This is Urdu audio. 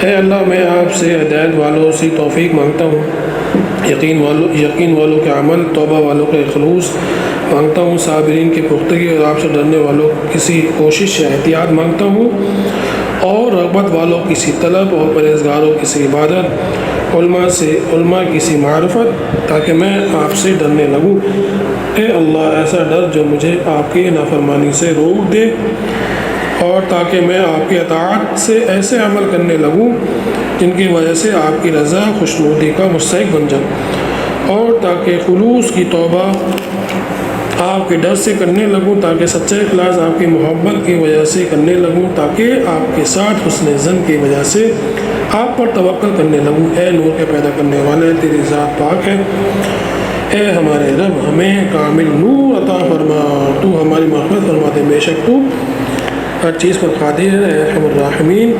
اے اللہ میں آپ سے ہدایت والوں سے توفیق مانگتا ہوں، یقین والوں کے عمل، توبہ والوں کے خلوص مانگتا ہوں، صابرین کی پختگی اور آپ سے ڈرنے والوں کسی کوشش یا احتیاط مانگتا ہوں، اور رغبت والوں کسی طلب اور پرہیزگاروں کسی عبادت، علماء کسی معرفت، تاکہ میں آپ سے ڈرنے لگوں۔ اے اللہ ایسا ڈر جو مجھے آپ کی نافرمانی سے روک دے، اور تاکہ میں آپ کی اطاعت سے ایسے عمل کرنے لگوں جن کی وجہ سے آپ کی رضا خوشنودی کا مستحق بن جاؤں، اور تاکہ خلوص کی توبہ آپ کے ڈر سے کرنے لگوں، تاکہ سچے اخلاص آپ کی محبت کی وجہ سے کرنے لگوں، تاکہ آپ کے ساتھ حسن ظن کی وجہ سے آپ پر توکل کرنے لگوں۔ اے نور کے پیدا کرنے والے، تیری ذات پاک ہے، اے ہمارے رب ہمیں کامل نور عطا فرما، تو ہماری مغفرت فرما دے، بے شک تو ہر چیز پر قادر ہے، اے ارحم الراحمین۔